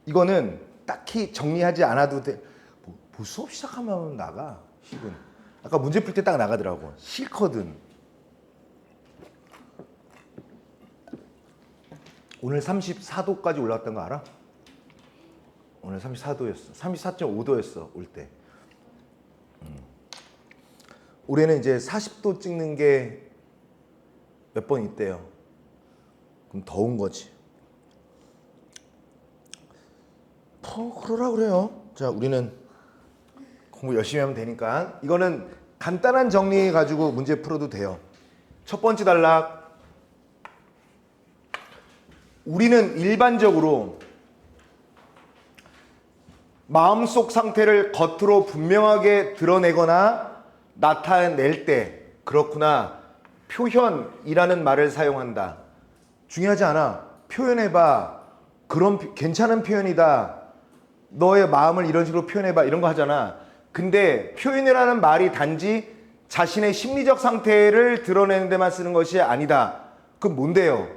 이거는 딱히 정리하지 않아도 돼. 뭐 수업 시작하면 나가. 식은. 아까 문제 풀 때 딱 나가더라고. 싫거든. 오늘 34도까지 올라왔던 거 알아? 오늘 34도였어. 34.5도였어 올 때. 올해는 이제 40도 찍는 게 몇 번 있대요. 그럼 더운 거지. 그러라 그래요. 자, 우리는 공부 열심히 하면 되니까. 이거는 간단한 정리 가지고 문제 풀어도 돼요. 첫 번째 단락. 우리는 일반적으로 마음속 상태를 겉으로 분명하게 드러내거나 나타낼 때, 그렇구나, 표현이라는 말을 사용한다. 중요하지 않아. 표현해봐. 그런 괜찮은 표현이다. 너의 마음을 이런 식으로 표현해봐. 이런 거 하잖아. 근데 표현이라는 말이 단지 자신의 심리적 상태를 드러내는 데만 쓰는 것이 아니다. 그럼 뭔데요?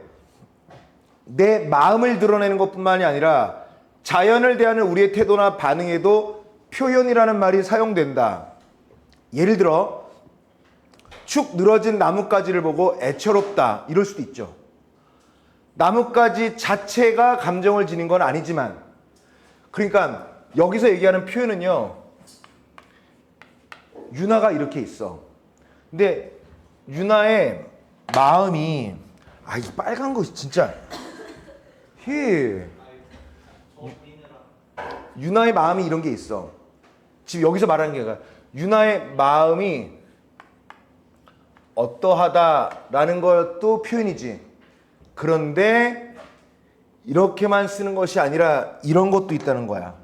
내 마음을 드러내는 것뿐만이 아니라 자연을 대하는 우리의 태도나 반응에도 표현이라는 말이 사용된다. 예를 들어 축 늘어진 나뭇가지를 보고 애처롭다. 이럴 수도 있죠. 나뭇가지 자체가 감정을 지닌 건 아니지만, 그러니까 여기서 얘기하는 표현은요, 유나가 이렇게 있어. 근데 유나의 마음이, 이 빨간 거 진짜 유나의 마음이 이런 게 있어. 지금 여기서 말하는 게 아니라 유나의 마음이 어떠하다라는 것도 표현이지. 그런데 이렇게만 쓰는 것이 아니라 이런 것도 있다는 거야.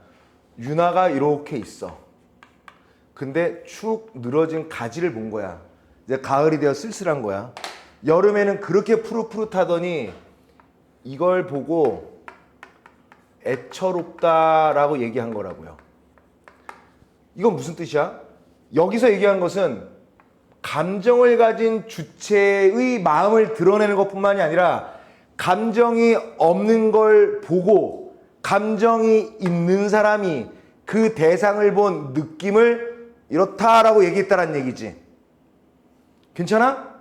유나가 이렇게 있어. 근데 축 늘어진 가지를 본 거야. 이제 가을이 되어 쓸쓸한 거야. 여름에는 그렇게 푸릇푸릇하더니 이걸 보고 애처롭다라고 얘기한 거라고요. 이건 무슨 뜻이야? 여기서 얘기한 것은 감정을 가진 주체의 마음을 드러내는 것뿐만이 아니라 감정이 없는 걸 보고 감정이 있는 사람이 그 대상을 본 느낌을 이렇다라고 얘기했다라는 얘기지. 괜찮아?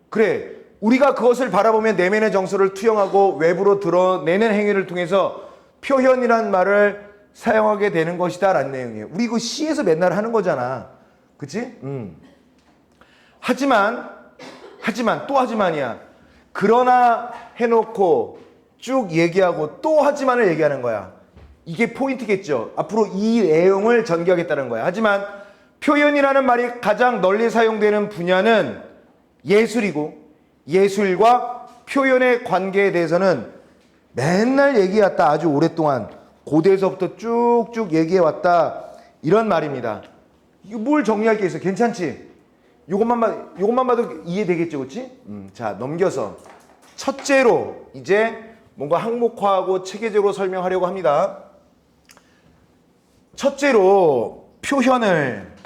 그래. 우리가 그것을 바라보면 내면의 정서를 투영하고 외부로 드러내는 행위를 통해서 표현이란 말을 사용하게 되는 것이다 라는 내용이에요. 우리 이거 시에서 맨날 하는 거잖아. 그치? 하지만 또 하지만이야. 그러나 해놓고 쭉 얘기하고 또 하지만을 얘기하는 거야. 이게 포인트겠죠. 앞으로 이 내용을 전개하겠다는 거야. 하지만 표현이라는 말이 가장 널리 사용되는 분야는 예술이고, 예술과 표현의 관계에 대해서는 맨날 얘기해왔다. 아주 오랫동안 고대에서부터 쭉쭉 얘기해왔다. 이런 말입니다. 이거 뭘 정리할 게 있어? 괜찮지? 요것만 봐도 이해되겠죠, 그렇지? 자, 넘겨서 첫째로 이제 뭔가 항목화하고 체계적으로 설명하려고 합니다. 첫째로 표현을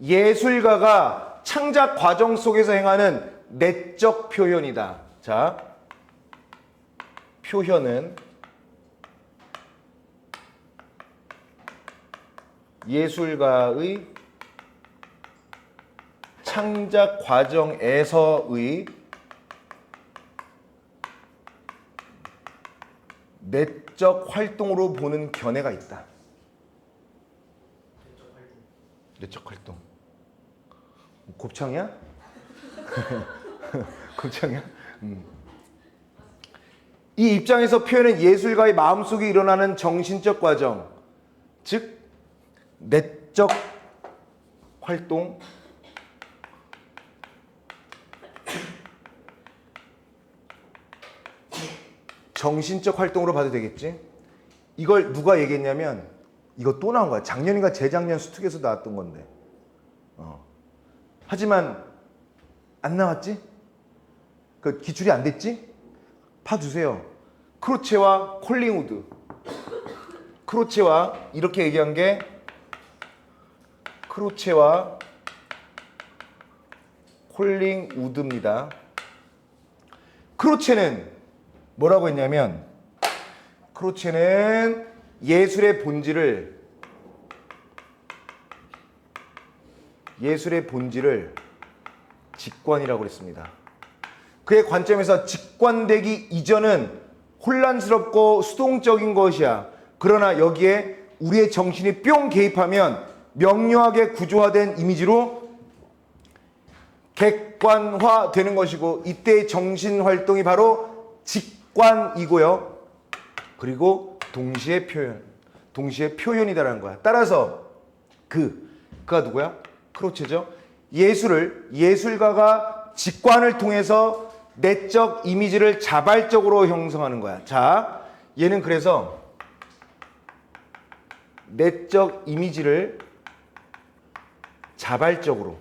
예술가가 창작 과정 속에서 행하는 내적 표현이다. 자, 표현은 예술가의 창작 과정에서의 내적 활동으로 보는 견해가 있다. 내적 활동. 곱창이야? 곱창이야? 이 입장에서 표현은 예술가의 마음속에 일어나는 정신적 과정, 즉 내적 활동, 정신적 활동으로 봐도 되겠지? 이걸 누가 얘기했냐면, 이거 또 나온 거야. 작년인가 재작년 수특에서 나왔던 건데. 하지만 안 나왔지? 그 기출이 안 됐지? 봐주세요. 크로체와 콜링우드. 크로체와 이렇게 얘기한 게 크로체와 콜링우드입니다. 크로체는 뭐라고 했냐면 크로체는 예술의 본질을 직관이라고 그랬습니다. 그의 관점에서 직관되기 이전은 혼란스럽고 수동적인 것이야. 그러나 여기에 우리의 정신이 뿅 개입하면 명료하게 구조화된 이미지로 객관화되는 것이고, 이때의 정신활동이 바로 직관이고요. 그리고 동시에 표현이다라는 거야. 따라서 그가 누구야? 크로체죠. 예술가가 직관을 통해서 내적 이미지를 자발적으로 형성하는 거야. 자, 얘는 그래서 내적 이미지를 자발적으로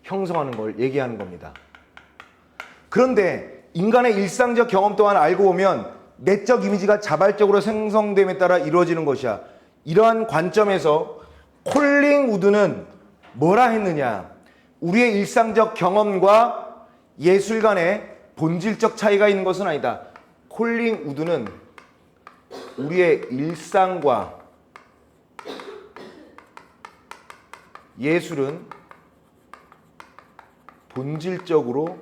형성하는 걸 얘기하는 겁니다. 그런데 인간의 일상적 경험 또한 알고 보면 내적 이미지가 자발적으로 생성됨에 따라 이루어지는 것이야. 이러한 관점에서 콜링우드는 뭐라 했느냐? 우리의 일상적 경험과 예술 간의 본질적 차이가 있는 것은 아니다. 콜링우드는 우리의 일상과 예술은 본질적으로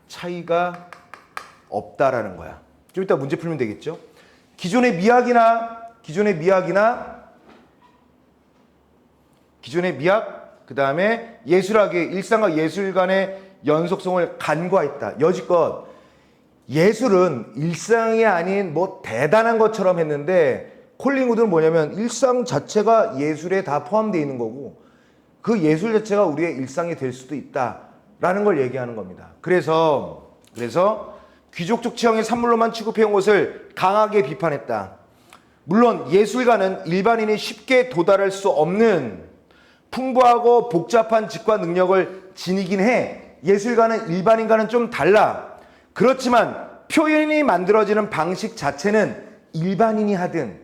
차이가 없다라는 거야. 좀 이따 문제 풀면 되겠죠? 기존의 미학, 그 다음에 예술학의 일상과 예술 간의 연속성을 간과했다. 여지껏 예술은 일상이 아닌 뭐 대단한 것처럼 했는데, 콜링우드는 뭐냐면 일상 자체가 예술에 다 포함되어 있는 거고, 그 예술 자체가 우리의 일상이 될 수도 있다라는 걸 얘기하는 겁니다. 그래서 귀족적 취향의 산물로만 취급해온 것을 강하게 비판했다. 물론 예술가는 일반인이 쉽게 도달할 수 없는 풍부하고 복잡한 직관 능력을 지니긴 해. 예술가는 일반인과는 좀 달라. 그렇지만 표현이 만들어지는 방식 자체는 일반인이 하든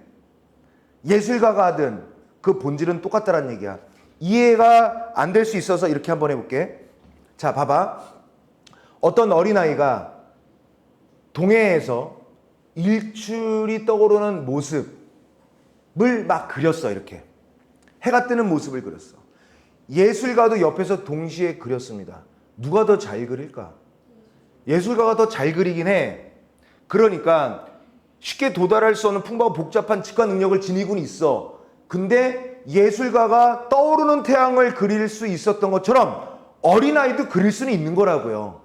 예술가가 하든 그 본질은 똑같다는 얘기야. 이해가 안 될 수 있어서 이렇게 한번 해볼게. 자, 봐봐. 어떤 어린아이가 동해에서 일출이 떠오르는 모습을 막 그렸어. 이렇게 해가 뜨는 모습을 그렸어. 예술가도 옆에서 동시에 그렸습니다. 누가 더 잘 그릴까? 예술가가 더 잘 그리긴 해. 그러니까 쉽게 도달할 수 없는 풍부하고 복잡한 직관 능력을 지니고는 있어. 근데 예술가가 떠오르는 태양을 그릴 수 있었던 것처럼 어린아이도 그릴 수는 있는 거라고요.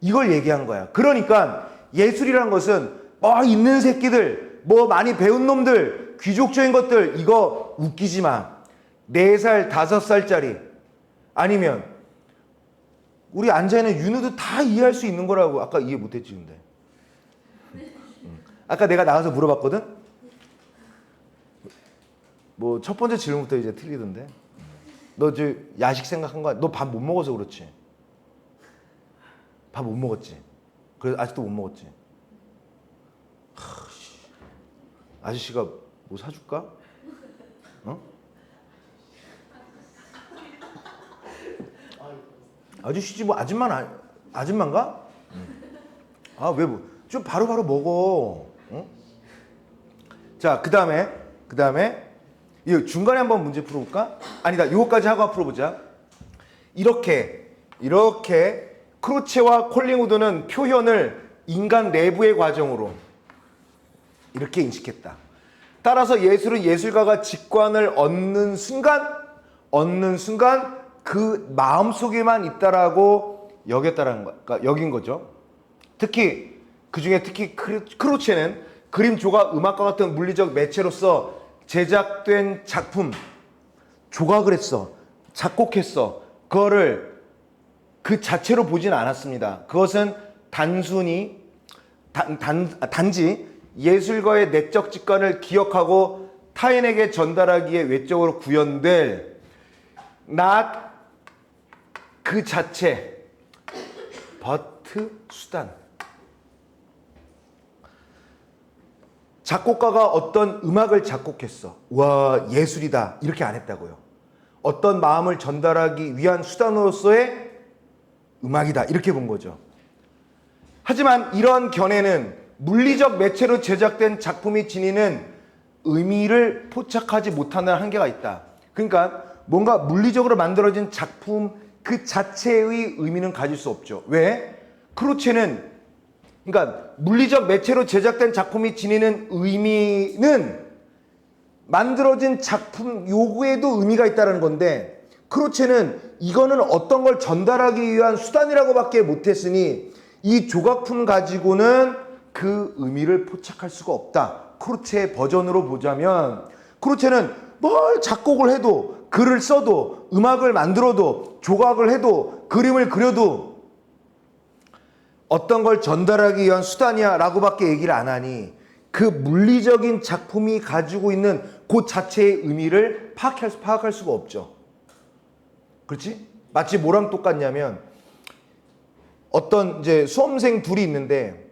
이걸 얘기한 거야. 그러니까 예술이란 것은 있는 새끼들, 많이 배운 놈들, 귀족적인 것들, 이거 웃기지 마. 4살, 5살짜리 아니면 우리 앉아있는 윤우도 다 이해할 수 있는 거라고. 아까 이해 못했지 근데. 아까 내가 나가서 물어봤거든? 첫 번째 질문부터 이제 틀리던데. 너 야식 생각한 거야? 너 밥 못 먹어서 그렇지? 밥 못 먹었지? 그래서 아직도 못 먹었지? 아저씨가 뭐 사줄까? 어? 아저씨지 뭐 아줌마인가? 아, 왜 좀 바로바로 먹어. 어? 자, 그 다음에 이 중간에 한번 문제 풀어볼까? 아니다, 요거까지 하고 풀어보자. 이렇게 크로체와 콜링우드는 표현을 인간 내부의 과정으로 이렇게 인식했다. 따라서 예술은 예술가가 직관을 얻는 순간 그 마음속에만 있다라고 여긴 거죠. 특히 크로체는 그림, 조각, 음악과 같은 물리적 매체로서 제작된 작품, 조각을 했어, 작곡했어. 그거를 그 자체로 보진 않았습니다. 그것은 단지 예술가의 내적 직관을 기억하고 타인에게 전달하기에 외적으로 구현될 not 그 자체 but 수단. 작곡가가 어떤 음악을 작곡했어. 와, 예술이다. 이렇게 안 했다고요. 어떤 마음을 전달하기 위한 수단으로서의 음악이다. 이렇게 본 거죠. 하지만 이런 견해는 물리적 매체로 제작된 작품이 지니는 의미를 포착하지 못하는 한계가 있다. 그러니까 뭔가 물리적으로 만들어진 작품 그 자체의 의미는 가질 수 없죠. 왜? 크로체는 그러니까 물리적 매체로 제작된 작품이 지니는 의미는 만들어진 작품 요구에도 의미가 있다는 건데, 크로체는 이거는 어떤 걸 전달하기 위한 수단이라고밖에 못했으니 이 조각품 가지고는 그 의미를 포착할 수가 없다. 크로체의 버전으로 보자면 크로체는 뭘 작곡을 해도, 글을 써도, 음악을 만들어도, 조각을 해도, 그림을 그려도 어떤 걸 전달하기 위한 수단이야 라고밖에 얘기를 안 하니 그 물리적인 작품이 가지고 있는 그 자체의 의미를 파악할 수가 없죠. 그렇지? 마치 뭐랑 똑같냐면 어떤 이제 수험생 둘이 있는데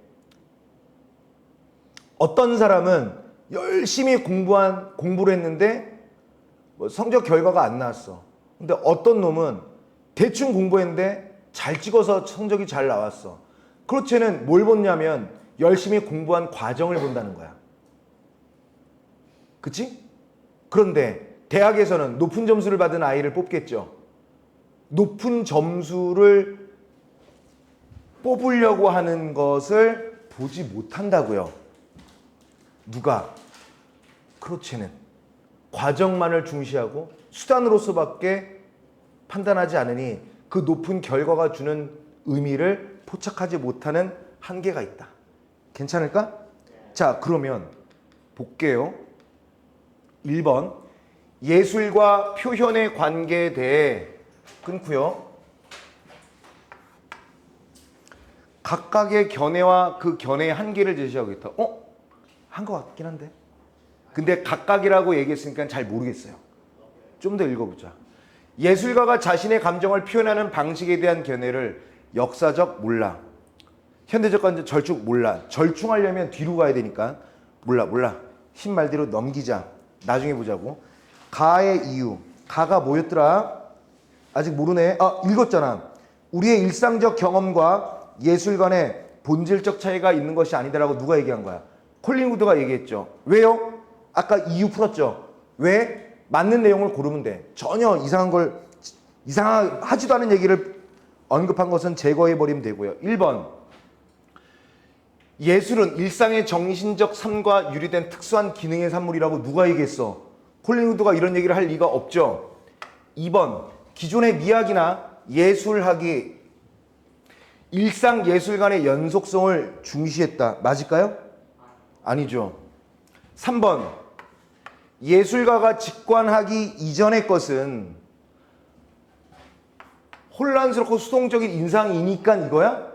어떤 사람은 열심히 공부를 했는데 뭐 성적 결과가 안 나왔어. 근데 어떤 놈은 대충 공부했는데 잘 찍어서 성적이 잘 나왔어. 크로체는 뭘 본냐면 열심히 공부한 과정을 본다는 거야. 그치? 그런데 대학에서는 높은 점수를 받은 아이를 뽑겠죠. 높은 점수를 뽑으려고 하는 것을 보지 못한다고요. 누가? 크로체는 과정만을 중시하고 수단으로서밖에 판단하지 않으니 그 높은 결과가 주는 의미를 포착하지 못하는 한계가 있다. 괜찮을까? 자, 그러면 볼게요. 1번 예술과 표현의 관계에 대해 끊고요. 각각의 견해와 그 견해의 한계를 제시하고 있다. 한 것 같긴 한데. 근데 각각이라고 얘기했으니까 잘 모르겠어요. 좀 더 읽어보자. 예술가가 자신의 감정을 표현하는 방식에 대한 견해를 역사적 몰라. 현대적 관점 절충 몰라. 절충하려면 뒤로 가야 되니까 몰라. 신말대로 넘기자. 나중에 보자고. 가의 이유. 가가 뭐였더라? 아직 모르네. 읽었잖아. 우리의 일상적 경험과 예술 간의 본질적 차이가 있는 것이 아니다라고 누가 얘기한 거야? 콜린 우드가 얘기했죠. 왜요? 아까 이유 풀었죠. 왜? 맞는 내용을 고르면 돼. 전혀 이상하지도 않은 얘기를 언급한 것은 제거해버리면 되고요. 1번 예술은 일상의 정신적 삶과 유리된 특수한 기능의 산물이라고 누가 얘기했어? 콜린 우드가 이런 얘기를 할 리가 없죠. 2번 기존의 미학이나 예술학이 일상 예술 간의 연속성을 중시했다. 맞을까요? 아니죠. 3번 예술가가 직관하기 이전의 것은 혼란스럽고 수동적인 인상이니까 이거야?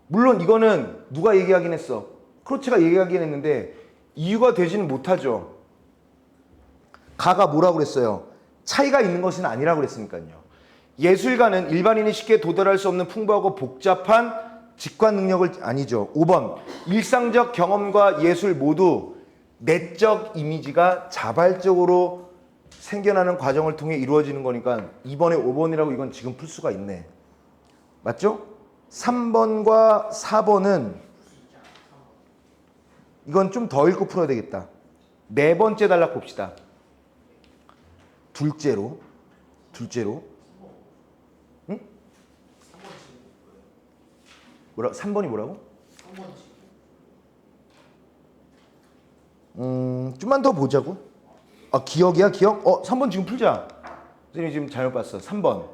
물론 이거는 누가 얘기하긴 했어. 크로체가 얘기하긴 했는데 이유가 되지는 못하죠. 가가 뭐라고 그랬어요? 차이가 있는 것은 아니라고 그랬으니까요. 예술가는 일반인이 쉽게 도달할 수 없는 풍부하고 복잡한 직관 능력을 아니죠. 5번 일상적 경험과 예술 모두 내적 이미지가 자발적으로 생겨나는 과정을 통해 이루어지는 거니까 2번에 5번이라고 이건 지금 풀 수가 있네. 맞죠? 3번과 4번은 이건 좀 더 읽고 풀어야 되겠다. 네 번째 단락 봅시다. 둘째로 응? 3번이 뭐라고? 좀만 더 보자고. 기억이야, 기억? 3번 지금 풀자. 선생님이 지금 잘못 봤어. 3번.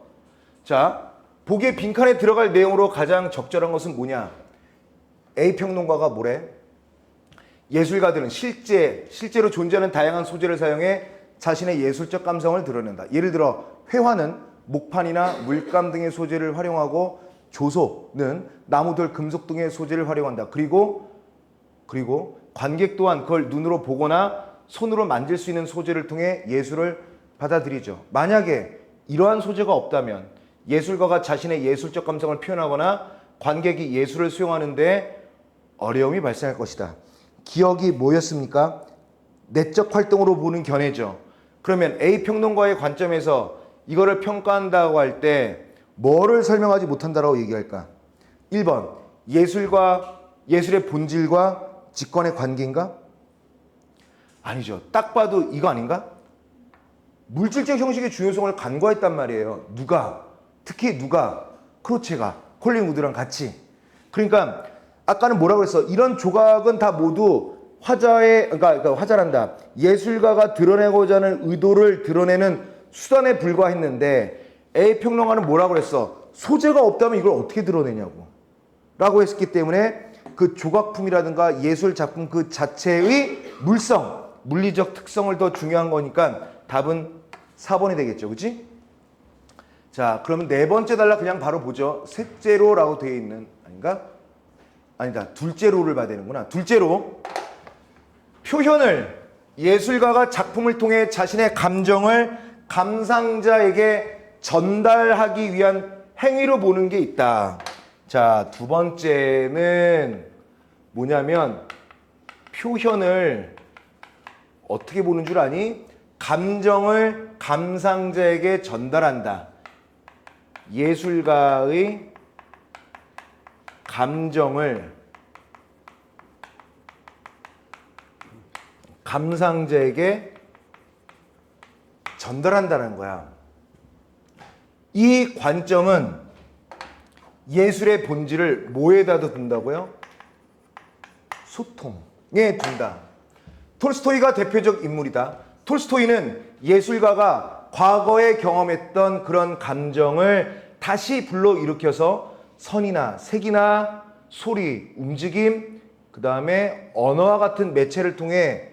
자, 보기에 빈칸에 들어갈 내용으로 가장 적절한 것은 뭐냐? A평론가가 뭐래? 예술가들은 실제로 존재하는 다양한 소재를 사용해 자신의 예술적 감성을 드러낸다. 예를 들어 회화는 목판이나 물감 등의 소재를 활용하고 조소는 나무, 돌, 금속 등의 소재를 활용한다. 그리고 관객 또한 그걸 눈으로 보거나 손으로 만질 수 있는 소재를 통해 예술을 받아들이죠. 만약에 이러한 소재가 없다면 예술가가 자신의 예술적 감성을 표현하거나 관객이 예술을 수용하는데 어려움이 발생할 것이다. 기억이 뭐였습니까? 내적 활동으로 보는 견해죠. 그러면 A 평론가의 관점에서 이거를 평가한다고 할 때 뭐를 설명하지 못한다라고 얘기할까? 1번 예술의 본질과 직관의 관계인가? 아니죠. 딱 봐도 이거 아닌가? 물질적 형식의 중요성을 간과했단 말이에요. 누가? 특히 누가? 크로체가 콜린 우드랑 같이. 그러니까 아까는 뭐라고 그랬어? 이런 조각은 다 모두 그러니까 화자란다. 예술가가 드러내고자 하는 의도를 드러내는 수단에 불과했는데 A 평론가는 뭐라고 그랬어? 소재가 없다면 이걸 어떻게 드러내냐고 라고 했기 때문에 그 조각품이라든가 예술 작품 그 자체의 물리적 특성을 더 중요한 거니까 답은 4번이 되겠죠. 그치? 자, 그러면 네 번째 단락 그냥 바로 보죠. 셋째로라고 되어 있는, 아닌가? 아니다. 둘째로를 봐야 되는구나. 둘째로. 표현을 예술가가 작품을 통해 자신의 감정을 감상자에게 전달하기 위한 행위로 보는 게 있다. 자, 두 번째는 뭐냐면 표현을 어떻게 보는 줄 아니? 감정을 감상자에게 전달한다. 예술가의 감정을 감상자에게 전달한다는 거야. 이 관점은 예술의 본질을 뭐에다 둔다고요? 소통에 둔다. 톨스토이가 대표적 인물이다. 톨스토이는 예술가가 과거에 경험했던 그런 감정을 다시 불러일으켜서 선이나 색이나 소리, 움직임, 그 다음에 언어와 같은 매체를 통해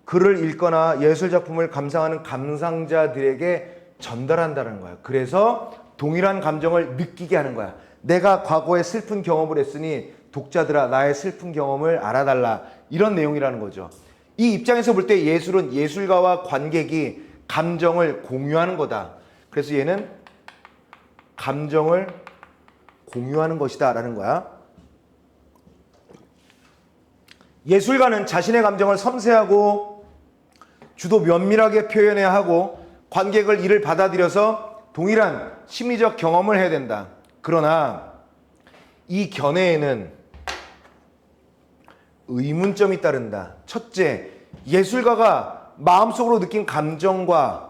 글을 읽거나 예술작품을 감상하는 감상자들에게 전달한다는 거야. 그래서 동일한 감정을 느끼게 하는 거야. 내가 과거에 슬픈 경험을 했으니 독자들아 나의 슬픈 경험을 알아달라. 이런 내용이라는 거죠. 이 입장에서 볼 때 예술은 예술가와 관객이 감정을 공유하는 거다. 그래서 얘는 감정을 공유하는 것이다 라는 거야. 예술가는 자신의 감정을 섬세하고 주도 면밀하게 표현해야 하고 관객을 이를 받아들여서 동일한 심리적 경험을 해야 된다. 그러나 이 견해에는 의문점이 따른다. 첫째, 예술가가 마음속으로 느낀 감정과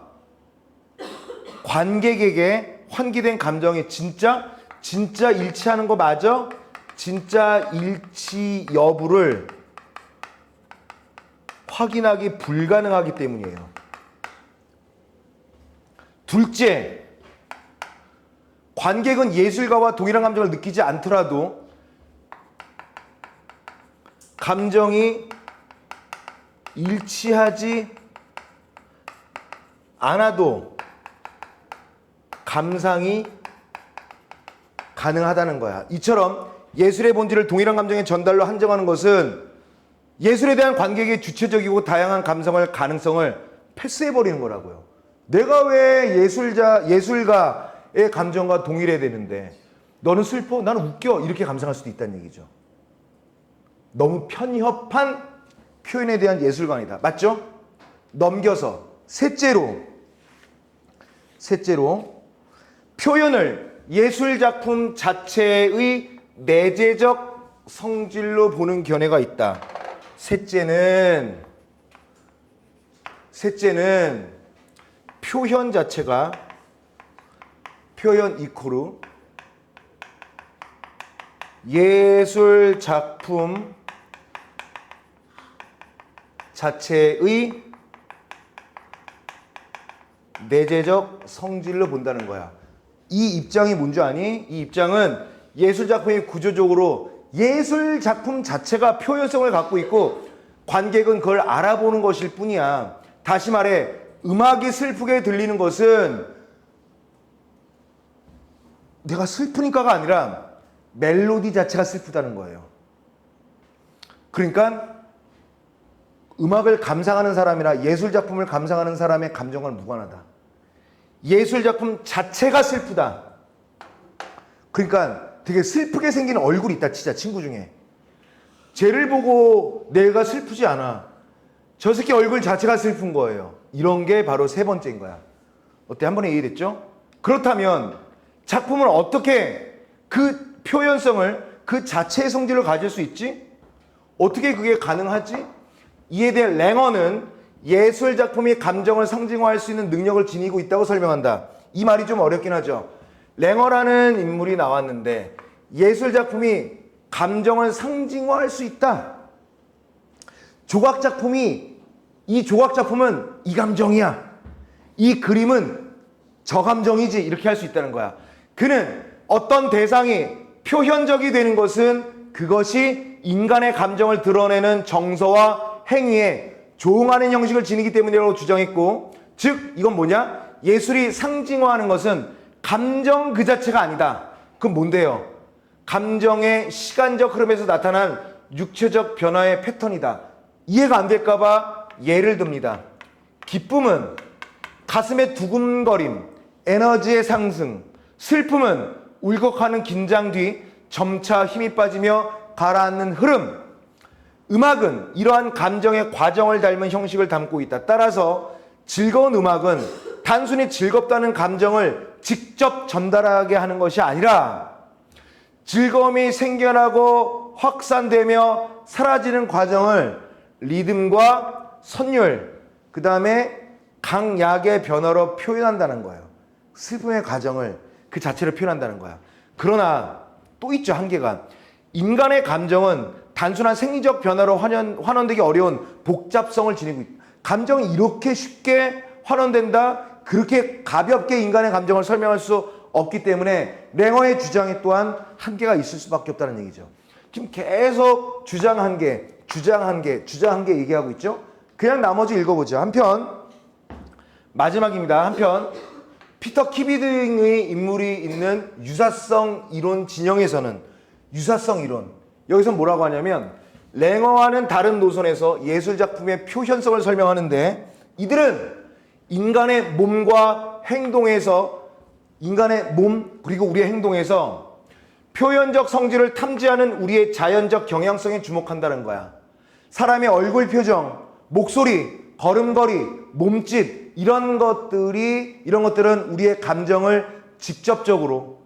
관객에게 환기된 감정이 진짜 일치하는 거 맞아? 진짜 일치 여부를 확인하기 불가능하기 때문이에요. 둘째, 관객은 예술가와 동일한 감정을 느끼지 않더라도 감정이 일치하지 않아도 감상이 가능하다는 거야. 이처럼 예술의 본질을 동일한 감정의 전달로 한정하는 것은 예술에 대한 관객의 주체적이고 다양한 감성을 가능성을 패스해버리는 거라고요. 내가 왜 예술가의 감정과 동일해야 되는데 너는 슬퍼? 나는 웃겨. 이렇게 감상할 수도 있다는 얘기죠. 너무 편협한 표현에 대한 예술관이다. 맞죠? 넘겨서 셋째로 표현을 예술작품 자체의 내재적 성질로 보는 견해가 있다. 셋째는 표현 자체가 표현 이코르 예술 작품 자체의 내재적 성질로 본다는 거야. 이 입장이 뭔지 아니? 이 입장은 예술 작품이 구조적으로 예술 작품 자체가 표현성을 갖고 있고 관객은 그걸 알아보는 것일 뿐이야. 다시 말해 음악이 슬프게 들리는 것은 내가 슬프니까가 아니라 멜로디 자체가 슬프다는 거예요. 그러니까 음악을 감상하는 사람이나 예술 작품을 감상하는 사람의 감정과 무관하다. 예술 작품 자체가 슬프다. 그러니까 되게 슬프게 생긴 얼굴이 있다. 진짜 친구 중에 쟤를 보고 내가 슬프지 않아. 저 새끼 얼굴 자체가 슬픈 거예요. 이런 게 바로 세 번째인 거야. 어때? 한 번에 이해됐죠? 그렇다면 작품은 어떻게 그 표현성을 그 자체의 성질을 가질 수 있지? 어떻게 그게 가능하지? 이에 대해 랭어는 예술 작품이 감정을 상징화할 수 있는 능력을 지니고 있다고 설명한다. 이 말이 좀 어렵긴 하죠. 랭어라는 인물이 나왔는데 예술 작품이 감정을 상징화할 수 있다. 조각 작품이 이 조각 작품은 이 감정이야. 이 그림은 저 감정이지. 이렇게 할 수 있다는 거야. 그는 어떤 대상이 표현적이 되는 것은 그것이 인간의 감정을 드러내는 정서와 행위에 조응하는 형식을 지니기 때문이라고 주장했고, 즉 이건 뭐냐? 예술이 상징화하는 것은 감정 그 자체가 아니다. 그건 뭔데요? 감정의 시간적 흐름에서 나타난 육체적 변화의 패턴이다. 이해가 안 될까봐 예를 듭니다. 기쁨은 가슴의 두근거림, 에너지의 상승, 슬픔은 울컥하는 긴장 뒤 점차 힘이 빠지며 가라앉는 흐름. 음악은 이러한 감정의 과정을 닮은 형식을 담고 있다. 따라서 즐거운 음악은 단순히 즐겁다는 감정을 직접 전달하게 하는 것이 아니라 즐거움이 생겨나고 확산되며 사라지는 과정을 리듬과 선율, 그 다음에 강약의 변화로 표현한다는 거예요. 슬픔의 과정을 그 자체로 표현한다는 거야. 그러나 또 있죠, 한계가. 인간의 감정은 단순한 생리적 변화로 환원되기 어려운 복잡성을 지니고 있다. 감정이 이렇게 쉽게 환원된다? 그렇게 가볍게 인간의 감정을 설명할 수 없기 때문에 랭어의 주장에 또한 한계가 있을 수밖에 없다는 얘기죠. 지금 계속 주장 한계 얘기하고 있죠. 그냥 나머지 읽어보죠. 한편 마지막입니다. 한편 피터 키비 등의 인물이 있는 유사성 이론 진영에서는 유사성 이론, 여기서 뭐라고 하냐면 랭어와는 다른 노선에서 예술작품의 표현성을 설명하는데, 이들은 인간의 몸과 행동에서, 인간의 몸 그리고 우리의 행동에서 표현적 성질을 탐지하는 우리의 자연적 경향성에 주목한다는 거야. 사람의 얼굴 표정, 목소리, 걸음걸이, 몸짓, 이런 것들은 우리의 감정을 직접적으로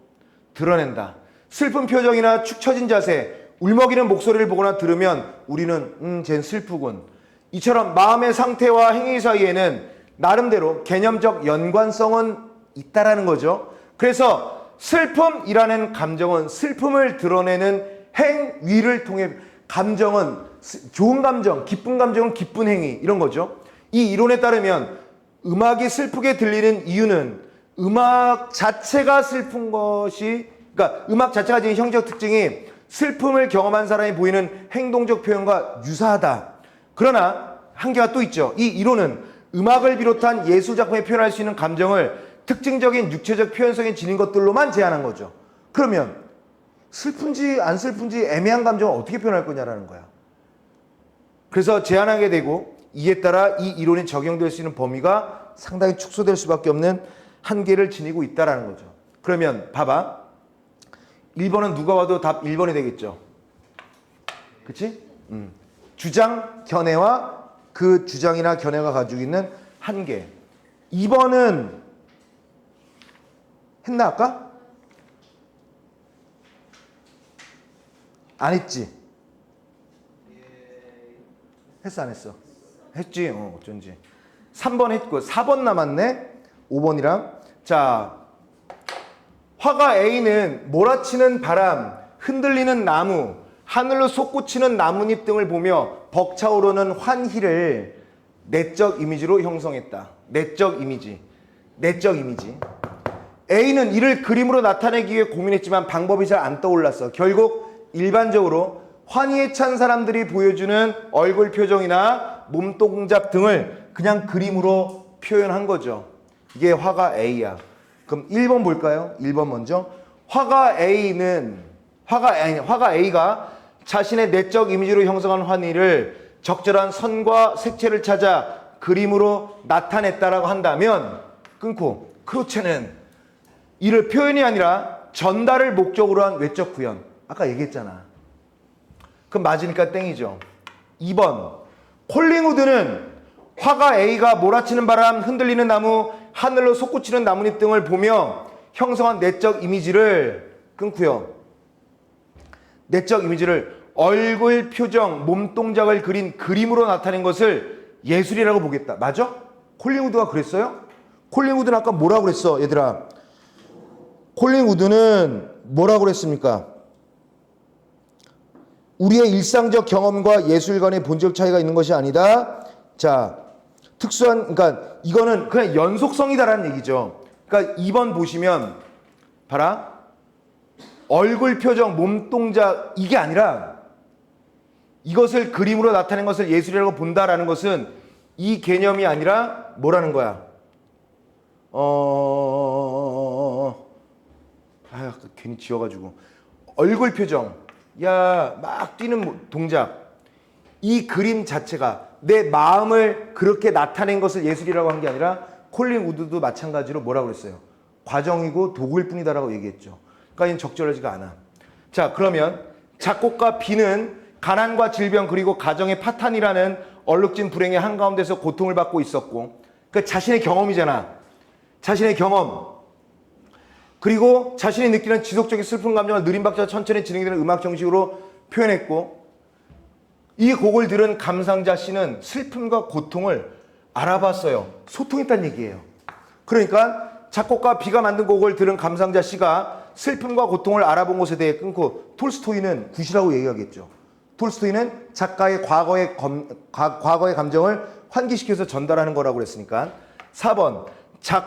드러낸다. 슬픈 표정이나 축 처진 자세, 울먹이는 목소리를 보거나 들으면 우리는 쟨 슬프군. 이처럼 마음의 상태와 행위 사이에는 나름대로 개념적 연관성은 있다라는 거죠. 그래서 슬픔이라는 감정은 슬픔을 드러내는 행위를 통해, 감정은 좋은 감정, 기쁜 감정은 기쁜 행위, 이런 거죠. 이 이론에 따르면 음악이 슬프게 들리는 이유는 음악 자체가 슬픈 것이, 그러니까 음악 자체가 지닌 형적 특징이 슬픔을 경험한 사람이 보이는 행동적 표현과 유사하다. 그러나 한계가 또 있죠. 이 이론은 음악을 비롯한 예술작품에 표현할 수 있는 감정을 특징적인 육체적 표현성에 지닌 것들로만 제한한 거죠. 그러면 슬픈지 안 슬픈지 애매한 감정을 어떻게 표현할 거냐라는 거야. 그래서 제한하게 되고, 이에 따라 이 이론이 적용될 수 있는 범위가 상당히 축소될 수밖에 없는 한계를 지니고 있다는 거죠. 그러면 봐봐. 1번은 누가 와도 답 1번이 되겠죠. 그치? 주장, 견해와 그 주장이나 견해가 가지고 있는 한계. 2번은 했나 아까? 안 했지? 했어 안 했어? 했지? 어쩐지. 3번 했고 4번 남았네. 5번이랑. 자, 화가 A는 몰아치는 바람, 흔들리는 나무, 하늘로 솟구치는 나뭇잎 등을 보며 벅차오르는 환희를 내적 이미지로 형성했다. 내적 이미지. A는 이를 그림으로 나타내기 위해 고민했지만 방법이 잘 안 떠올랐어. 결국 일반적으로 환희에 찬 사람들이 보여주는 얼굴 표정이나 몸동작 등을 그냥 그림으로 표현한 거죠. 이게 화가 A야. 그럼 1번 볼까요? 1번 먼저. 화가 A가 자신의 내적 이미지로 형성한 환희를 적절한 선과 색채를 찾아 그림으로 나타냈다라고 한다면, 끊고, 크로체는 이를 표현이 아니라 전달을 목적으로 한 외적 구현. 아까 얘기했잖아. 그럼 맞으니까 땡이죠. 2번. 콜링우드는 화가 A가 몰아치는 바람, 흔들리는 나무, 하늘로 솟구치는 나뭇잎 등을 보며 형성한 내적 이미지를 끊고요. 내적 이미지를 얼굴 표정, 몸동작을 그린 그림으로 나타낸 것을 예술이라고 보겠다. 맞아? 콜링우드가 그랬어요? 콜링우드는 아까 뭐라고 그랬어, 얘들아? 콜링우드는 뭐라고 그랬습니까? 우리의 일상적 경험과 예술관의 본질적 차이가 있는 것이 아니다. 자, 특수한, 그러니까 이거는 그냥 연속성이다라는 얘기죠. 그러니까 2번 보시면 봐라. 얼굴 표정, 몸동작 이게 아니라 이것을 그림으로 나타낸 것을 예술이라고 본다라는 것은 이 개념이 아니라 뭐라는 거야? 괜히 지워가지고 얼굴 표정, 야, 막 뛰는 동작, 이 그림 자체가 내 마음을 그렇게 나타낸 것을 예술이라고 한 게 아니라 콜린 우드도 마찬가지로 뭐라고 그랬어요? 과정이고 도구일 뿐이다라고 얘기했죠. 그러니까 이는 적절하지가 않아. 자, 그러면 작곡가 B는 가난과 질병 그리고 가정의 파탄이라는 얼룩진 불행의 한가운데서 고통을 받고 있었고, 그 자신의 경험이잖아. 자신의 경험. 그리고 자신이 느끼는 지속적인 슬픈 감정을 느린 박자와 천천히 진행되는 음악 정식으로 표현했고, 이 곡을 들은 감상자 씨는 슬픔과 고통을 알아봤어요. 소통했다는 얘기예요. 그러니까 작곡가 B가 만든 곡을 들은 감상자 씨가 슬픔과 고통을 알아본 것에 대해 끊고, 톨스토이는 굿이라고 얘기하겠죠. 톨스토이는 작가의 과거의 감정을 환기시켜서 전달하는 거라고 그랬으니까. 4번.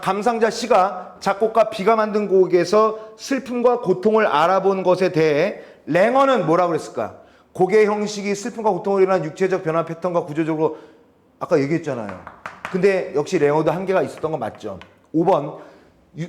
감상자 C가 작곡가 B가 만든 곡에서 슬픔과 고통을 알아본 것에 대해 랭어는 뭐라고 그랬을까? 곡의 형식이 슬픔과 고통으로 인한 육체적 변화 패턴과 구조적으로 아까 얘기했잖아요. 근데 역시 랭어도 한계가 있었던 거 맞죠? 5번.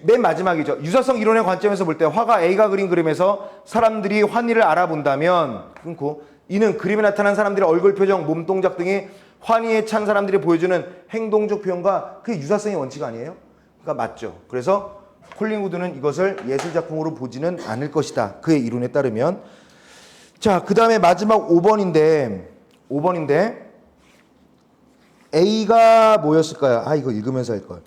맨 마지막이죠. 유사성 이론의 관점에서 볼 때 화가 A가 그린 그림에서 사람들이 환희를 알아본다면 끊고, 이는 그림에 나타난 사람들의 얼굴 표정, 몸 동작 등이 환희에 찬 사람들이 보여주는 행동적 표현과 그게 유사성의 원칙 아니에요? 그러니까 맞죠. 그래서 콜링우드는 이것을 예술작품으로 보지는 않을 것이다. 그의 이론에 따르면. 자, 그 다음에 마지막 5번인데 A가 뭐였을까요? 이거 읽으면서 할걸.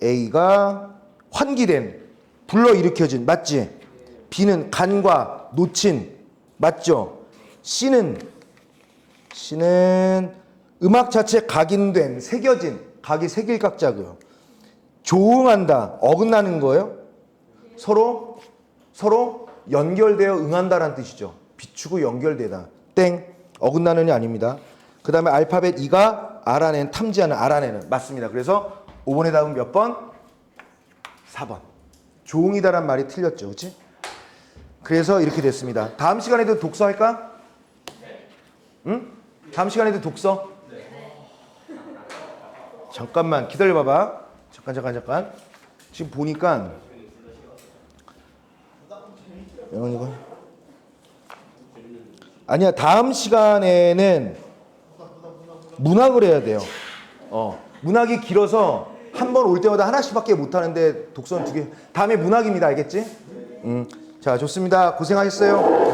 A가 환기된, 불러일으켜진, 맞지? B는 간과 놓친, 맞죠? C는 음악 자체에 각인된, 새겨진, 각이 색일각자고요. 조응한다, 어긋나는 거예요. 서로 연결되어 응한다라는 뜻이죠. 비추고 연결되다. 땡, 어긋나는이 아닙니다. 그 다음에 알파벳 E가 알아낸, 탐지하는, 알아내는. 맞습니다. 그래서 5번의 답은 몇 번? 4번. 조응이다란 말이 틀렸죠. 그렇지? 그래서 이렇게 됐습니다. 다음 시간에도 독서 할까? 응? 다음 시간에도 독서? 잠깐만 기다려봐봐. 잠깐. 지금 보니까 이거 아니야. 다음 시간에는 문학을 해야 돼요. 문학이 길어서 한 번 올 때마다 하나씩밖에 못 하는데 독서는 2개. 다음에 문학입니다. 알겠지? 자, 좋습니다. 고생하셨어요.